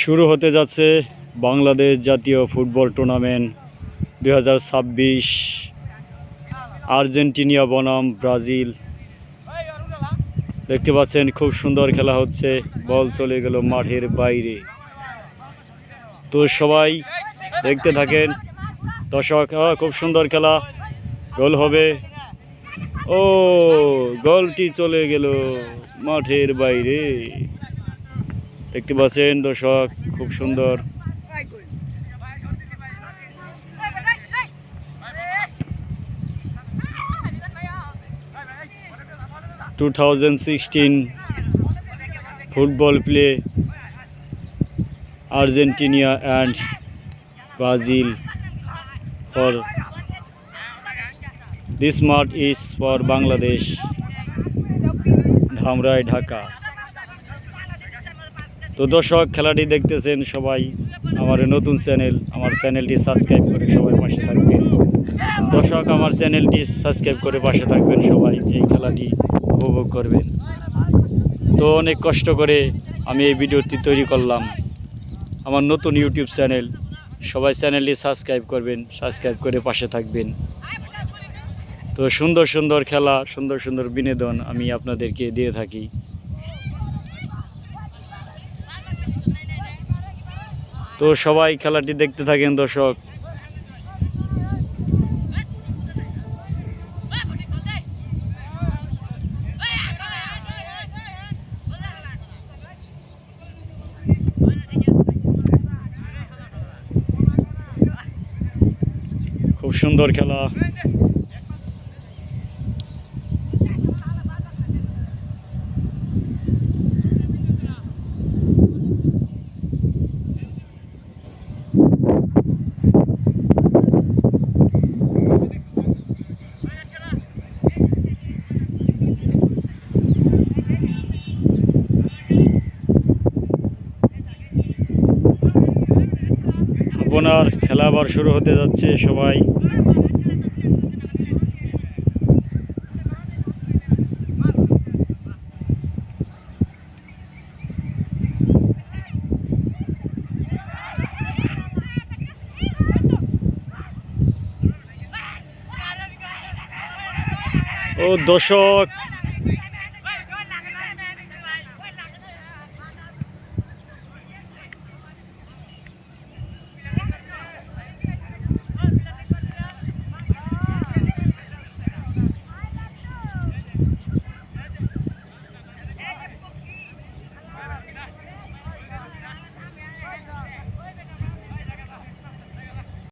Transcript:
শুরু হতে যাচ্ছে বাংলাদেশ জাতীয় ফুটবল টুর্নামেন্ট 2026। আর্জেন্টিনা বনাম ব্রাজিল। দেখতে পাচ্ছেন খুব সুন্দর খেলা হচ্ছে, বল চলে গেল মাঠের বাইরে। তো সবাই দেখতে থাকেন দর্শক। খুব সুন্দর খেলা, গোল হবে। ও, গোলটি চলে গেল মাঠের বাইরে। দেখতে পাচ্ছেন দর্শক, খুব সুন্দর। (2016) football play Argentina and Brazil. For this match is for Bangladesh, Dhamrai, Dhaka. তো দর্শক, খেলাটি দেখতেছেন সবাই। আমার নতুন চ্যানেল, আমার চ্যানেলটি সাবস্ক্রাইব করে সবাই পাশে থাকবেন। দর্শক, আমার চ্যানেলটি সাবস্ক্রাইব করে পাশে থাকবেন সবাই, এই খেলাটি উপভোগ করবেন। তো অনেক কষ্ট করে আমি এই ভিডিওটি তৈরি করলাম, আমার নতুন ইউটিউব চ্যানেল। সবাই চ্যানেলটি সাবস্ক্রাইব করবেন, সাবস্ক্রাইব করে পাশে থাকবেন। তো সুন্দর সুন্দর খেলা, সুন্দর সুন্দর বিনোদন আমি আপনাদেরকে দিয়ে থাকি। তো সবাই খেলাটি দেখতে থাকেন দর্শক। খুব সুন্দর খেলা। আপনার খেলা আবার শুরু হতে যাচ্ছে সবাই। ও দর্শক,